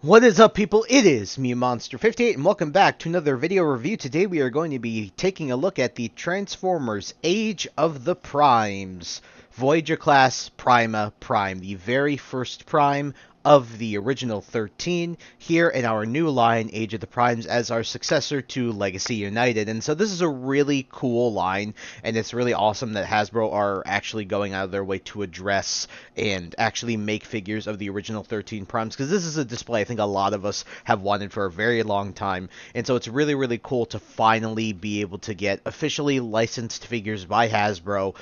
What is up, people? It is me, Monster58, and welcome back to another video review. Today we are going to be taking a look at the Transformers Age of the Primes. Voyager class Prima Prime, the very first Prime of the original 13, here in our new line, Age of the Primes, as our successor to Legacy United. And so this is a really cool line, and it's really awesome that Hasbro are actually going out of their way to address and actually make figures of the original 13 Primes, because this is a display I think a lot of us have wanted for a very long time. And so it's really, really cool to finally be able to get officially licensed figures by Hasbro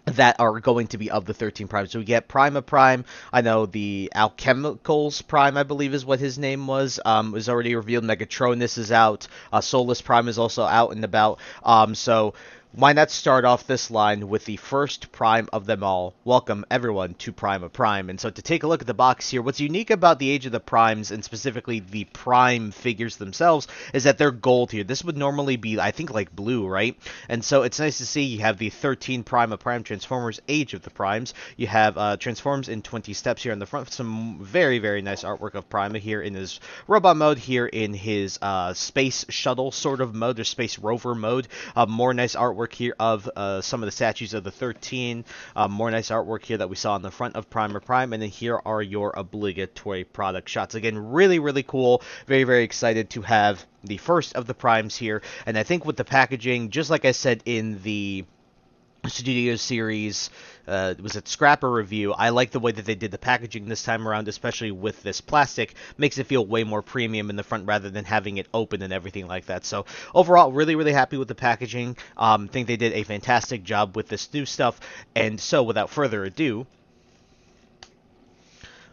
that are going to be of the 13 Primes. So we get Prima Prime. I know the Alchemicals Prime, I believe is what his name was already revealed. Megatronus is out. Solus Prime is also out and about. So why not start off this line with the first Prime of them all? Welcome, everyone, to Prima Prime. And so to take a look at the box here, what's unique about the Age of the Primes, and specifically the Prime figures themselves, is that they're gold here. This would normally be, I think, like blue, right? And so it's nice to see you have the 13 Prima Prime Transformers Age of the Primes. You have Transforms in 20 steps here on the front. Some very, very nice artwork of Prima here in his robot mode, here in his space shuttle sort of mode, or space rover mode. More nice artwork here of some of the statues of the 13. More nice artwork here that we saw on the front of Prima Prime. And then here are your obligatory product shots. Again, really, really cool. Very, very excited to have the first of the Primes here. And I think with the packaging, just like I said in the Studio Series, was it Scrapper review, I like the way that they did the packaging this time around, especially with this plastic. Makes it feel way more premium in the front rather than having it open and everything like that. So overall, really, really happy with the packaging. Think they did a fantastic job with this new stuff. And so without further ado,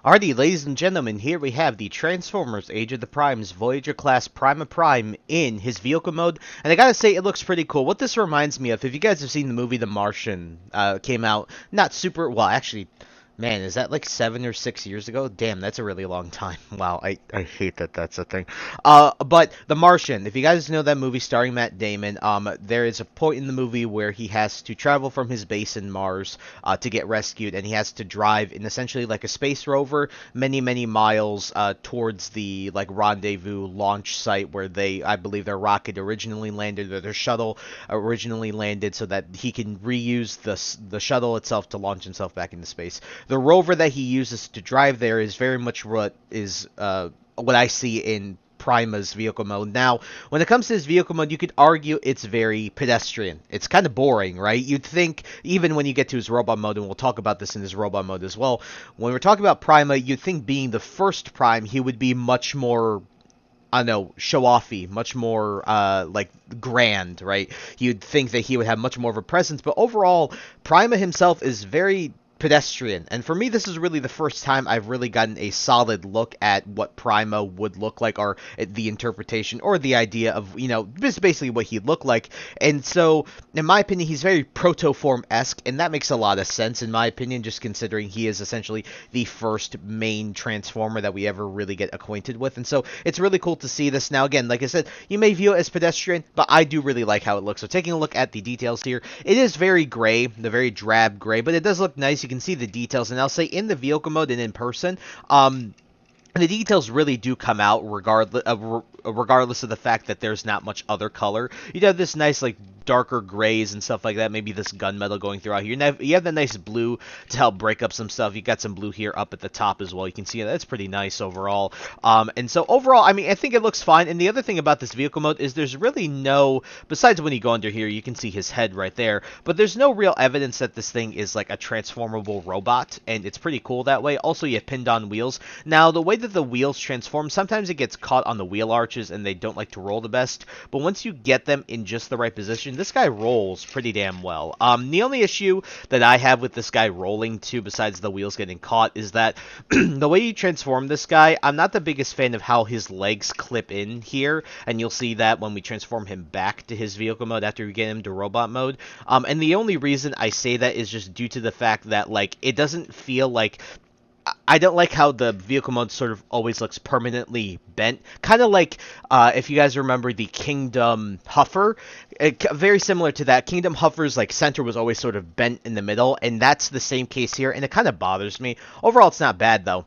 alrighty, ladies and gentlemen, here we have the Transformers Age of the Primes Voyager class Prima Prime in his vehicle mode, and I gotta say, it looks pretty cool. What this reminds me of, if you guys have seen the movie The Martian, came out not super, well, actually, man, is that like 7 or 6 years ago? Damn, that's a really long time. Wow, I hate that that's a thing. But The Martian, if you guys know that movie starring Matt Damon, there is a point in the movie where he has to travel from his base in Mars to get rescued, and he has to drive in essentially like a space rover many, many miles towards the like rendezvous launch site where I believe their rocket originally landed, or their shuttle originally landed, so that he can reuse the shuttle itself to launch himself back into space. The rover that he uses to drive there is very much what I see in Prima's vehicle mode. Now, when it comes to his vehicle mode, you could argue it's very pedestrian. It's kind of boring, right? You'd think, even when you get to his robot mode, and we'll talk about this in his robot mode as well, when we're talking about Prima, you'd think being the first Prime, he would be much more, I don't know, show-offy, much more, like, grand, right? You'd think that he would have much more of a presence, but overall, Prima himself is very pedestrian. And for me, this is really the first time I've really gotten a solid look at what Prima would look like, or the interpretation, or the idea of, just basically what he'd look like. And so, in my opinion, he's very Protoform-esque, and that makes a lot of sense, in my opinion, just considering he is essentially the first main Transformer that we ever really get acquainted with. And so, it's really cool to see this. Now, again, like I said, you may view it as pedestrian, but I do really like how it looks. So, taking a look at the details here, it is very gray, the very drab gray, but it does look nice. You can see the details, and I'll say in the vehicle mode and in person, the details really do come out regardless of the fact that there's not much other color. You'd have this nice, like, darker grays and stuff like that. Maybe this gunmetal going throughout here. You have the nice blue to help break up some stuff. You got some blue here up at the top as well. You can see that's pretty nice overall. And so overall, I mean, I think it looks fine. And the other thing about this vehicle mode is there's really no, besides when you go under here, you can see his head right there, but there's no real evidence that this thing is like a transformable robot, and it's pretty cool that way. Also, you have pinned on wheels. Now, the way that the wheels transform, sometimes it gets caught on the wheel arches and they don't like to roll the best, but once you get them in just the right position, this guy rolls pretty damn well. The only issue that I have with this guy rolling too, besides the wheels getting caught, is that the way you transform this guy, I'm not the biggest fan of how his legs clip in here, and you'll see that when we transform him back to his vehicle mode after we get him to robot mode. And the only reason I say that is just due to the fact that, like, it doesn't feel like, I don't like how the vehicle mode sort of always looks permanently bent. Kind of like, if you guys remember the Kingdom Huffer, very similar to that. Kingdom Huffer's like center was always sort of bent in the middle, and that's the same case here, and it kind of bothers me. Overall, it's not bad though.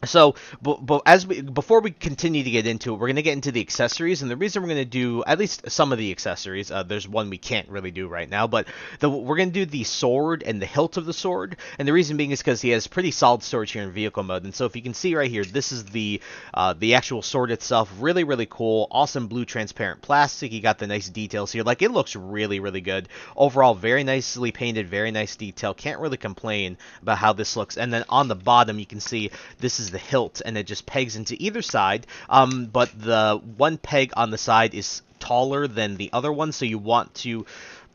So, but before we continue to get into it, we're gonna get into the accessories, and the reason we're gonna do at least some of the accessories. There's one we can't really do right now, but we're gonna do the sword and the hilt of the sword, and the reason being is because he has pretty solid storage here in vehicle mode. And so, if you can see right here, this is the actual sword itself. Really, really cool, awesome blue transparent plastic. You got the nice details here. Like, it looks really, really good overall. Very nicely painted, very nice detail. Can't really complain about how this looks. And then on the bottom, you can see this is the hilt, and it just pegs into either side, but the one peg on the side is taller than the other one, so you want to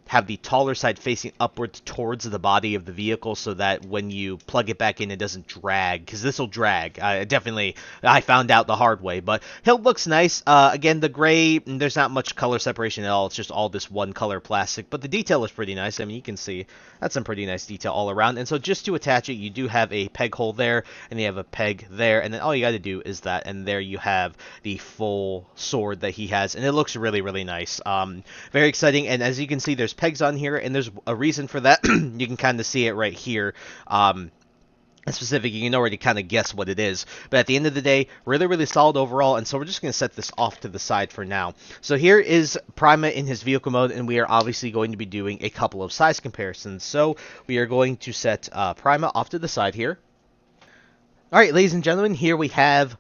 have the taller side facing upwards towards the body of the vehicle so that when you plug it back in, it doesn't drag, because this will drag. I found out the hard way, but hilt looks nice. Again, the gray, there's not much color separation at all. It's just all this one color plastic, but the detail is pretty nice. I mean, you can see that's some pretty nice detail all around. And so just to attach it, you do have a peg hole there, and you have a peg there, and then all you got to do is that, and there you have the full sword that he has, and it looks really, really nice. Very exciting, and as you can see, there's pegs on here, and there's a reason for that. You can kind of see it right here. Specific, you can already kind of guess what it is, but at the end of the day, really, really solid overall. And so we're just going to set this off to the side for now. So here is Prima in his vehicle mode, and we are obviously going to be doing a couple of size comparisons. So we are going to set Prima off to the side here. All right, ladies and gentlemen, here we have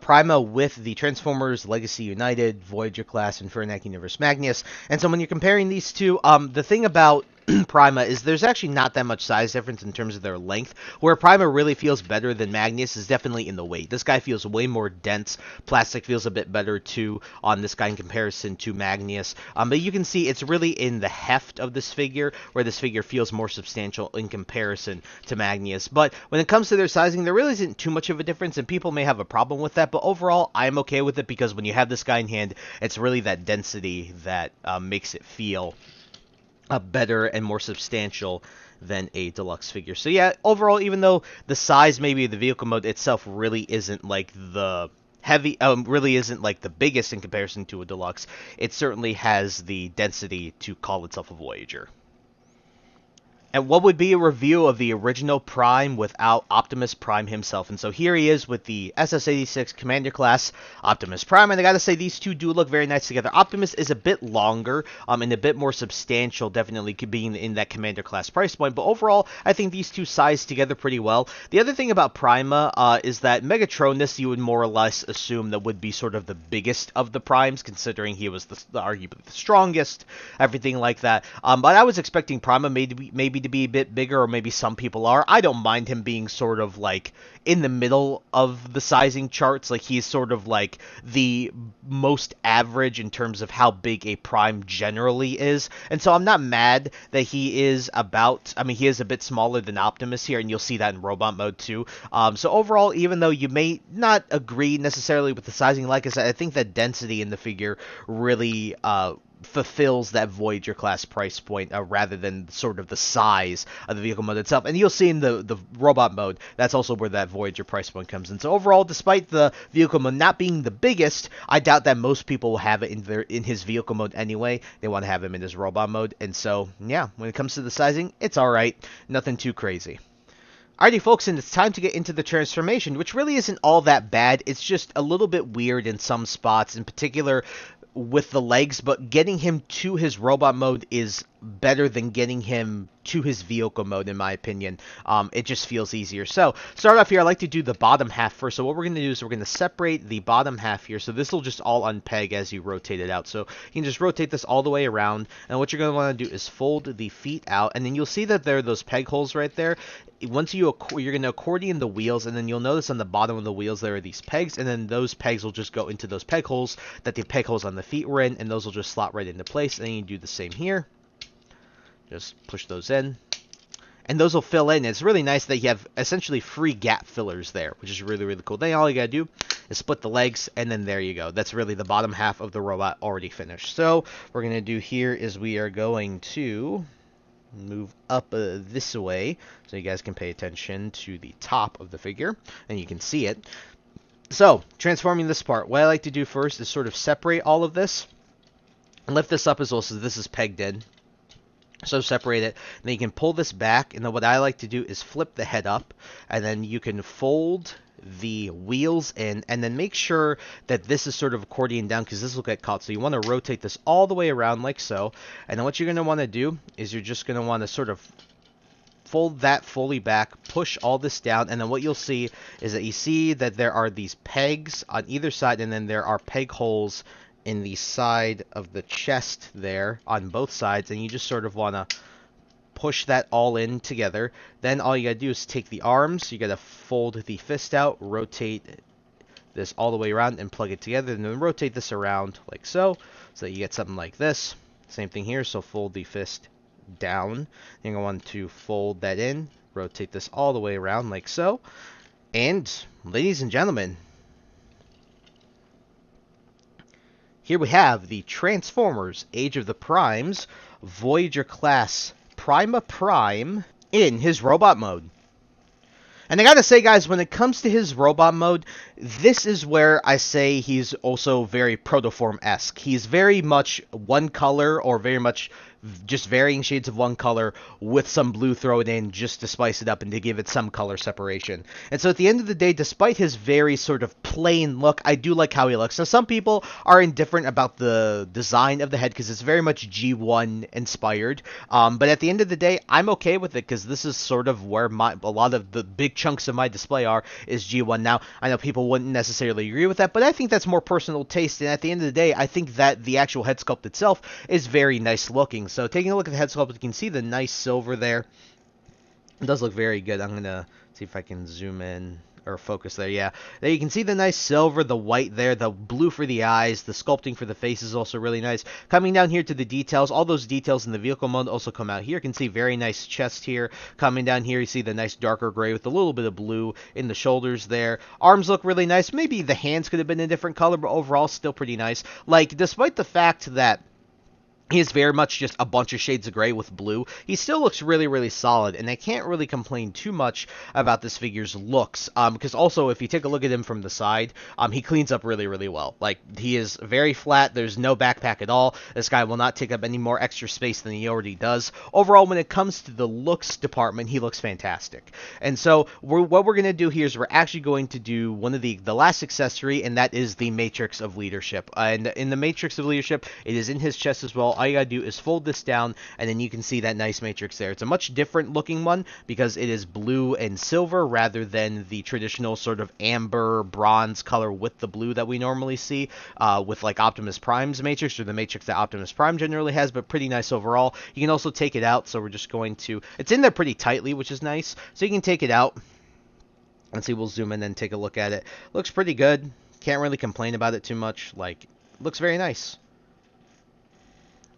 Prima with the Transformers Legacy United, Voyager class, Infernac Universe Magnus. And so when you're comparing these two, the thing about Prima is there's actually not that much size difference in terms of their length. Where Prima really feels better than Magnus is definitely in the weight. This guy feels way more dense. Plastic feels a bit better too on this guy in comparison to Magnus. But you can see it's really in the heft of this figure where this figure feels more substantial in comparison to Magnus. But when it comes to their sizing, there really isn't too much of a difference, and people may have a problem with that. But overall, I'm okay with it because when you have this guy in hand, it's really that density that makes it feel better and more substantial than a deluxe figure. So yeah, overall, even though the size maybe of the vehicle mode itself really isn't like the really isn't like the biggest in comparison to a deluxe, it certainly has the density to call itself a Voyager. And what would be a review of the original Prime without Optimus Prime himself? And so here he is with the SS-86 Commander Class Optimus Prime. And I gotta say, these two do look very nice together. Optimus is a bit longer and a bit more substantial, definitely being in that Commander Class price point. But overall, I think these two size together pretty well. The other thing about Prima is that Megatronus, you would more or less assume that would be sort of the biggest of the Primes, considering he was arguably the strongest, everything like that. But I was expecting Prima maybe to be a bit bigger, or maybe some people are. I don't mind him being sort of like in the middle of the sizing charts. Like, he's sort of like the most average in terms of how big a Prime generally is. And so I'm not mad that he is he is a bit smaller than Optimus here, and you'll see that in robot mode too. So overall, even though you may not agree necessarily with the sizing, like I said, I think that density in the figure really fulfills that Voyager class price point rather than sort of the size of the vehicle mode itself. And you'll see in the robot mode, that's also where that Voyager price point comes in. So overall, despite the vehicle mode not being the biggest, I doubt that most people will have it in his vehicle mode anyway. They want to have him in his robot mode. And so, yeah, when it comes to the sizing, it's alright. Nothing too crazy. Alrighty, folks, and it's time to get into the transformation, which really isn't all that bad. It's just a little bit weird in some spots, in particular with the legs, but getting him to his robot mode is better than getting him to his vehicle mode, in my opinion. It just feels easier. So, start off here, I like to do the bottom half first. So what we're going to do is we're going to separate the bottom half here. So this will just all unpeg as you rotate it out. So you can just rotate this all the way around. And what you're going to want to do is fold the feet out. And then you'll see that there are those peg holes right there. Once you're going to accordion the wheels, and then you'll notice on the bottom of the wheels there are these pegs, and then those pegs will just go into those peg holes that the peg holes on the feet were in, and those will just slot right into place. And then you do the same here. Just push those in, and those will fill in. It's really nice that you have essentially free gap fillers there, which is really, really cool. Then all you gotta do is split the legs, and then there you go. That's really the bottom half of the robot already finished. So what we're gonna do here is we are going to move up this way so you guys can pay attention to the top of the figure, and you can see it. So, transforming this part, what I like to do first is sort of separate all of this and lift this up as well, so this is pegged in. So separate it, and then you can pull this back, and then what I like to do is flip the head up, and then you can fold the wheels in, and then make sure that this is sort of accordion down because this will get caught. So you want to rotate this all the way around like so. And then what you're going to want to do is you're just going to want to sort of fold that fully back, push all this down, and then what you'll see is that you see that there are these pegs on either side, and then there are peg holes in the side of the chest there on both sides, and you just sort of want to push that all in together. Then all you gotta do is take the arms, you gotta fold the fist out, rotate this all the way around and plug it together, and then rotate this around like so that you get something like this. Same thing here, so fold the fist down. You're gonna want to fold that in, rotate this all the way around like so. And ladies and gentlemen, here we have the Transformers Age of the Primes Voyager class Prima Prime in his robot mode. And I gotta say, guys, when it comes to his robot mode, this is where I say he's also very Protoform-esque. He's very much one color, or very much just varying shades of one color with some blue thrown in just to spice it up and to give it some color separation. And so at the end of the day, despite his very sort of plain look, I do like how he looks. Now, some people are indifferent about the design of the head because it's very much G1 inspired. But at the end of the day, I'm okay with it because this is sort of where a lot of the big chunks of my display is G1. Now, I know people wouldn't necessarily agree with that, but I think that's more personal taste. And at the end of the day, I think that the actual head sculpt itself is very nice looking. So taking a look at the head sculpt, you can see the nice silver there. It does look very good. I'm going to see if I can zoom in or focus there. Yeah, there you can see the nice silver, the white there, the blue for the eyes, the sculpting for the face is also really nice. Coming down here to the details, all those details in the vehicle mode also come out here. You can see very nice chest here. Coming down here, you see the nice darker gray with a little bit of blue in the shoulders there. Arms look really nice. Maybe the hands could have been a different color, but overall still pretty nice. Like, despite the fact that he is very much just a bunch of shades of gray with blue, he still looks really, really solid, and I can't really complain too much about this figure's looks, because also, if you take a look at him from the side, he cleans up really, really well. Like, he is very flat, there's no backpack at all, this guy will not take up any more extra space than he already does. Overall, when it comes to the looks department, he looks fantastic. And so, what we're going to do here is we're actually going to do one of the last accessory, and that is the Matrix of Leadership. And in the Matrix of Leadership, it is in his chest as well. All you gotta do is fold this down, and then you can see that nice matrix there. It's a much different looking one because it is blue and silver rather than the traditional sort of amber bronze color with the blue that we normally see with like Optimus Prime's matrix, or the matrix that Optimus Prime generally has, but pretty nice overall. You can also take it out, so we're just going to, it's in there pretty tightly, which is nice, so you can take it out. Let's see, we'll zoom in and take a look at it. Looks pretty good. Can't really complain about it too much. Like, looks very nice.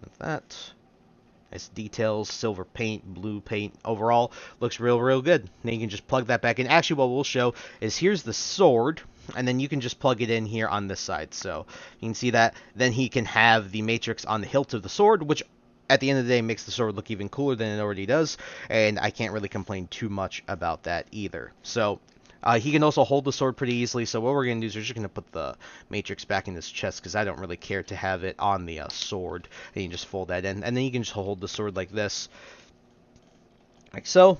With that, nice details, silver paint, blue paint, overall looks real good. Now you can just plug that back in. Actually, what we'll show is here's the sword, and then you can just plug it in here on this side. So you can see that. Then he can have the matrix on the hilt of the sword, which at the end of the day makes the sword look even cooler than it already does, and I can't really complain too much about that either. So he can also hold the sword pretty easily, so what we're going to do is we're just going to put the matrix back in his chest, because I don't really care to have it on the sword. And you can just fold that in, and then you can just hold the sword like this. Like so.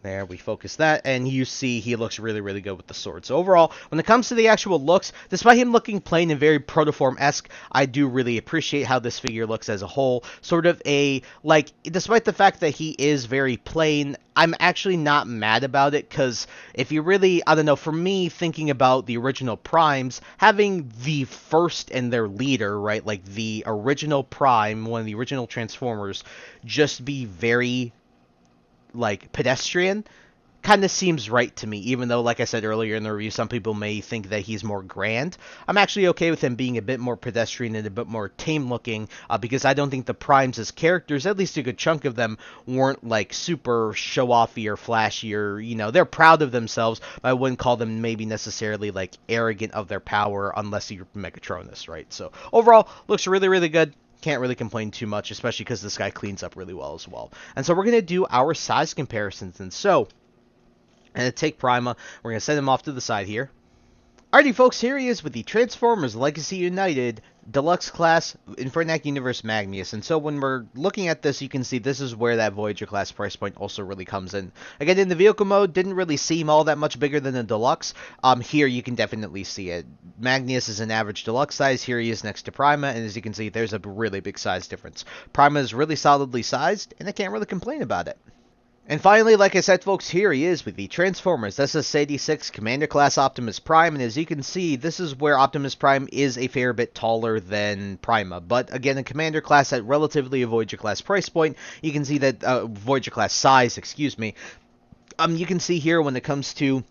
There, we focus that, and you see he looks really good with the sword. So overall, when it comes to the actual looks, despite him looking plain and very Protoform-esque, I do really appreciate how this figure looks as a whole. Sort of a, like, despite the fact that he is very plain, I'm actually not mad about it, because if you really, I don't know, for me, thinking about the original Primes, having the first and their leader, right, like the original Prime, one of the original Transformers, just be very, like, pedestrian kind of seems right to me, even though, like I said earlier in the review, some people may think that he's more grand. I'm actually okay with him being a bit more pedestrian and a bit more tame looking, because I don't think the Primes as characters, at least a good chunk of them, weren't like super show-offy or flashy, or, you know, they're proud of themselves, but I wouldn't call them maybe necessarily like arrogant of their power unless you're Megatronus, right? So overall, looks really good. Can't really complain too much, especially because this guy cleans up really well as well. And so we're going to do our size comparisons. And so, I'm going to take Prima. We're going to send him off to the side here. Alrighty folks, here he is with the Transformers Legacy United Deluxe Class Infernac Universe Magnus. And so when we're looking at this, you can see this is where that Voyager class price point also really comes in. Again, in the vehicle mode, didn't really seem all that much bigger than the Deluxe. Here you can definitely see it. Magnus is an average Deluxe size. Here he is next to Prima, and as you can see, there's a really big size difference. Prima is really solidly sized, and I can't really complain about it. And finally, like I said, folks, here he is with the Transformers SS-86 Commander Class Optimus Prime, and as you can see, this is where Optimus Prime is a fair bit taller than Prima, but again, a Commander Class at relatively a Voyager Class price point, you can see that, Voyager Class size, excuse me, you can see here when it comes to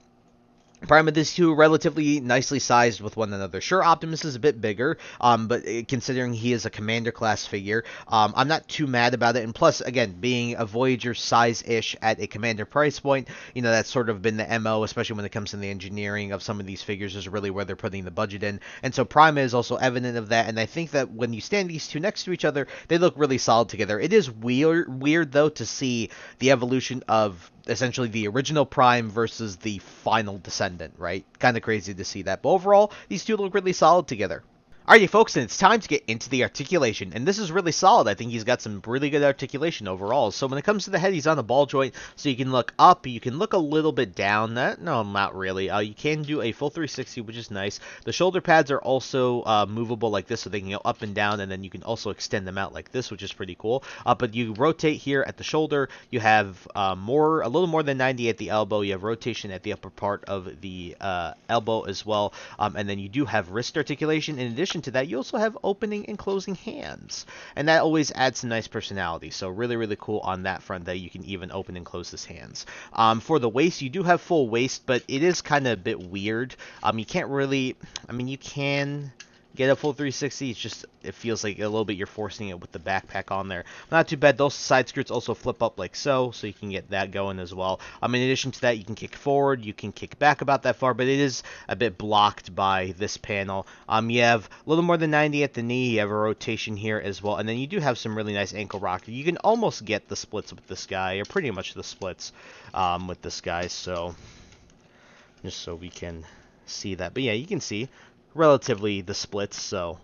Prima, these two are relatively nicely sized with one another. Sure, Optimus is a bit bigger, but considering he is a Commander class figure, I'm not too mad about it. And plus, again, being a Voyager size-ish at a Commander price point, you know, that's sort of been the MO, especially when it comes to the engineering of some of these figures, is really where they're putting the budget in. And so Prima is also evident of that, and I think that when you stand these two next to each other, they look really solid together. It is weird though, to see the evolution of essentially the original Prime versus the final descendant, right? Kind of crazy to see that. But overall, these two look really solid together. Alrighty, folks, and it's time to get into the articulation, and this is really solid. I think he's got some really good articulation overall. So when it comes to the head, he's on a ball joint, so you can look up, you can look a little bit down. No, not really. You can do a full 360, which is nice. The shoulder pads are also movable like this, so they can go up and down, and then you can also extend them out like this, which is pretty cool. But you rotate here at the shoulder. You have a little more than 90 at the elbow. You have rotation at the upper part of the elbow as well, and then you do have wrist articulation. In addition to that, you also have opening and closing hands, and that always adds some nice personality. So really cool on that front, that you can even open and close his hands. For the waist, you do have full waist, but it is kind of a bit weird. You can't really, I mean, you can get a full 360, it's just, it feels like a little bit you're forcing it with the backpack on there. Not too bad. Those side skirts also flip up like so you can get that going as well. In addition to that, you can kick forward, you can kick back about that far, but it is a bit blocked by this panel. You have a little more than 90 at the knee, you have a rotation here as well, and then you do have some really nice ankle rock. You can almost get the splits with this guy, or pretty much the splits with this guy, so just so we can see that. But yeah, you can see relatively the splits, so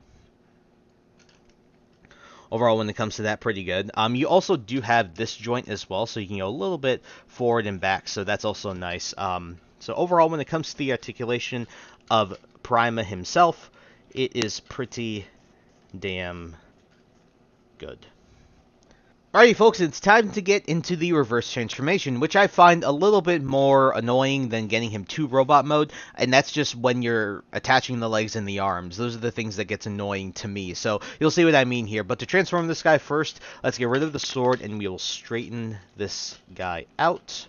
overall when it comes to that, pretty good. You also do have this joint as well, so you can go a little bit forward and back, so that's also nice. So overall, when it comes to the articulation of Prima himself, it is pretty damn good. Alrighty, folks, it's time to get into the reverse transformation, which I find a little bit more annoying than getting him to robot mode, and that's just when you're attaching the legs and the arms. Those are the things that gets annoying to me, so you'll see what I mean here. But to transform this guy first, let's get rid of the sword, and we will straighten this guy out,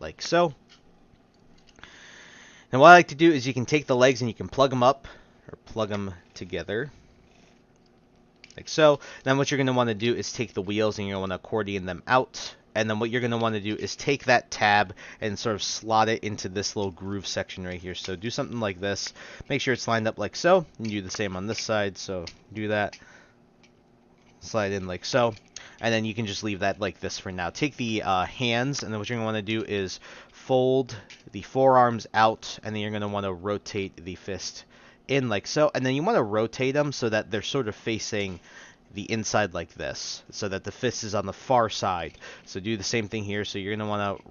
like so. And what I like to do is you can take the legs and you can plug them up, or plug them together, like so. Then what you're going to want to do is take the wheels and you're going to want to accordion them out. And then what you're going to want to do is take that tab and sort of slot it into this little groove section right here. So do something like this. Make sure it's lined up like so. And do the same on this side. So do that. Slide in like so. And then you can just leave that like this for now. Take the hands, and then what you're going to want to do is fold the forearms out. And then you're going to want to rotate the fist in like so, and then you want to rotate them so that they're sort of facing the inside like this, so that the fist is on the far side. So do the same thing here. So you're going to want to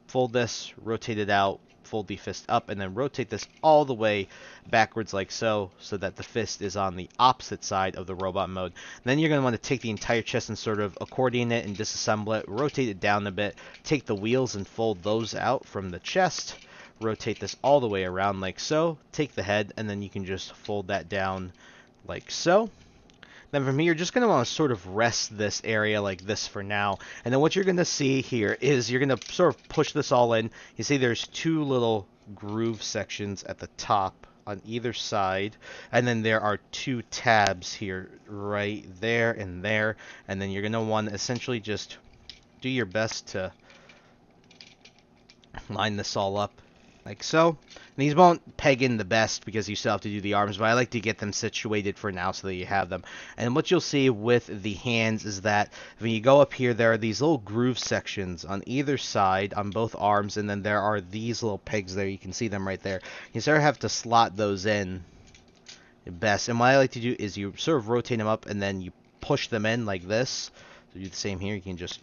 fold this, rotate it out, fold the fist up, and then rotate this all the way backwards like so that the fist is on the opposite side of the robot mode. And then you're going to want to take the entire chest and sort of accordion it and disassemble it, rotate it down a bit, take the wheels and fold those out from the chest, rotate this all the way around like so, take the head, and then you can just fold that down like so. Then from here, you're just going to want to sort of rest this area like this for now. And then what you're going to see here is you're going to sort of push this all in. You see there's two little groove sections at the top on either side, and then there are two tabs here right there and there. And then you're going to want to essentially just do your best to line this all up like so. These won't peg in the best because you still have to do the arms, but I like to get them situated for now so that you have them. And what you'll see with the hands is that when you go up here, there are these little groove sections on either side on both arms, and then there are these little pegs there. You can see them right there. You sort of have to slot those in best. And what I like to do is you sort of rotate them up and then you push them in like this. So do the same here. You can just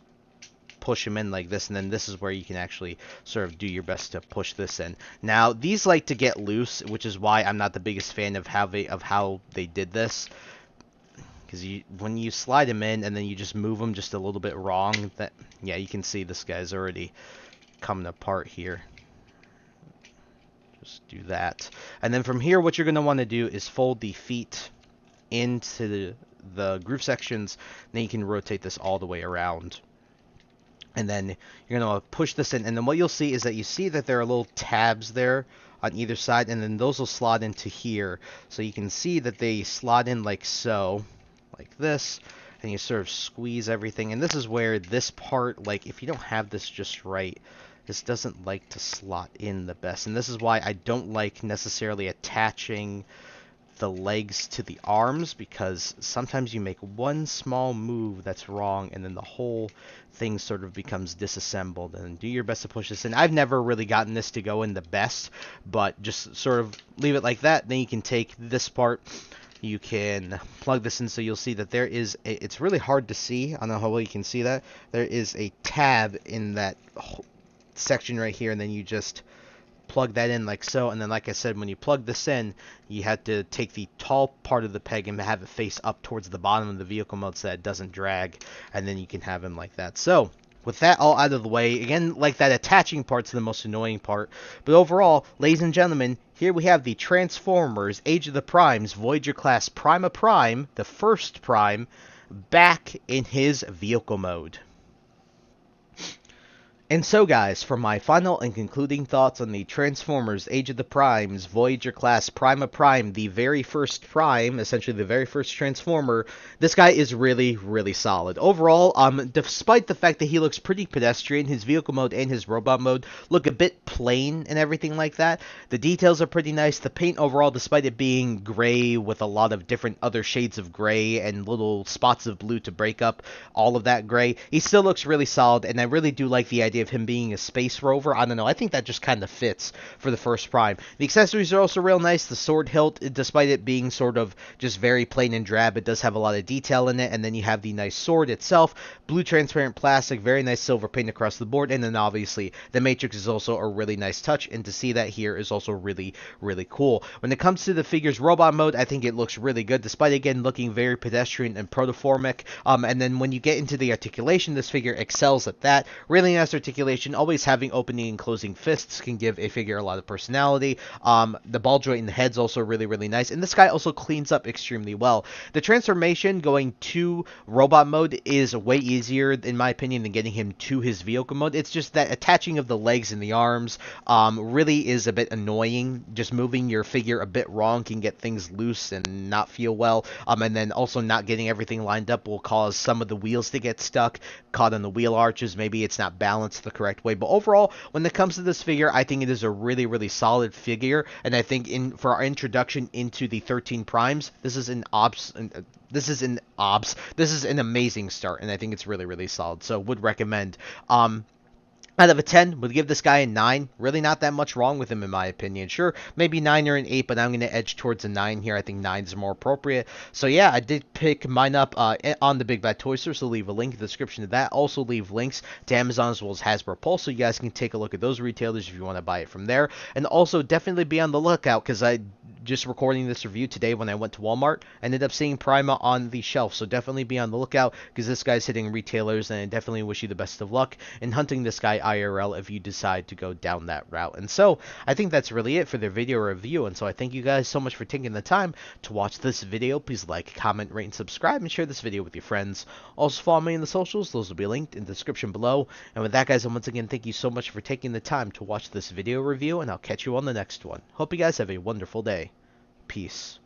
push them in like this, and then this is where you can actually sort of do your best to push this in. Now, these like to get loose, which is why I'm not the biggest fan of how they did this. Because when you slide them in and then you just move them just a little bit wrong, yeah, you can see this guy's already coming apart here. Just do that. And then from here, what you're going to want to do is fold the feet into the groove sections. Then you can rotate this all the way around. And then you're going to push this in. And then what you'll see is that you see that there are little tabs there on either side. And then those will slot into here. So you can see that they slot in like so. Like this. And you sort of squeeze everything. And this is where this part, like if you don't have this just right, this doesn't like to slot in the best. And this is why I don't like necessarily attaching the legs to the arms, because sometimes you make one small move that's wrong and then the whole thing sort of becomes disassembled. And do your best to push this in. I've never really gotten this to go in the best, but just sort of leave it like that. Then you can take this part, you can plug this in, so you'll see that there is it's really hard to see. I don't know how well you can see that. There is a tab in that section right here, and then you just plug that in like so. And then, like I said, when you plug this in, you have to take the tall part of the peg and have it face up towards the bottom of the vehicle mode so that it doesn't drag, and then you can have him like that. So with that all out of the way, again, like that attaching part's the most annoying part, but overall, ladies and gentlemen, here we have the Transformers Age of the Primes Voyager class Prima Prime, the first Prime, back in his vehicle mode. And so guys, for my final and concluding thoughts on the Transformers Age of the Primes Voyager class Prima Prime, the very first Prime, essentially the very first Transformer, this guy is really, really solid. Overall, despite the fact that he looks pretty pedestrian, his vehicle mode and his robot mode look a bit plain and everything like that. The details are pretty nice. The paint overall, despite it being gray with a lot of different other shades of gray and little spots of blue to break up all of that gray, he still looks really solid, and I really do like the idea of him being a space rover. I don't know, I think that just kind of fits for the first Prime. The accessories are also real nice. The sword hilt, despite it being sort of just very plain and drab, it does have a lot of detail in it. And then you have the nice sword itself, blue transparent plastic, very nice silver paint across the board. And then obviously the Matrix is also a really nice touch, and to see that here is also really, really cool. When it comes to the figure's robot mode, I think it looks really good, despite again looking very pedestrian and protoformic. And then when you get into the articulation, this figure excels at that. Really nice articulation. Always having opening and closing fists can give a figure a lot of personality. The ball joint in the head's also really, really nice, and this guy also cleans up extremely well. The transformation going to robot mode is way easier, in my opinion, than getting him to his vehicle mode. It's just that attaching of the legs and the arms really is a bit annoying. Just moving your figure a bit wrong can get things loose and not feel well. And then also not getting everything lined up will cause some of the wheels to get stuck, caught on the wheel arches. Maybe it's not balanced the correct way. But overall, when it comes to this figure, I think it is a really, really solid figure. And I think for our introduction into the 13 Primes, this is an amazing start, and I think it's really, really solid. So would recommend. Out of a 10, would give this guy a 9. Really not that much wrong with him, in my opinion. Sure, maybe 9 or an 8, but I'm going to edge towards a 9 here. I think 9 is more appropriate. So yeah, I did pick mine up on the Big Bad Toy Store, so leave a link in the description to that. Also leave links to Amazon as well as Hasbro Pulse, so you guys can take a look at those retailers if you want to buy it from there. And also definitely be on the lookout, because I just recording this review today when I went to Walmart, I ended up seeing Prima on the shelf. So definitely be on the lookout, because this guy's hitting retailers, and I definitely wish you the best of luck in hunting this guy IRL if you decide to go down that route. And so I think that's really it for the video review, and so I thank you guys so much for taking the time to watch this video. Please like, comment, rate, and subscribe, and share this video with your friends. Also follow me in the socials. Those will be linked in the description below. And with that, guys, once again, thank you so much for taking the time to watch this video review, and I'll catch you on the next one. Hope you guys have a wonderful day. Peace.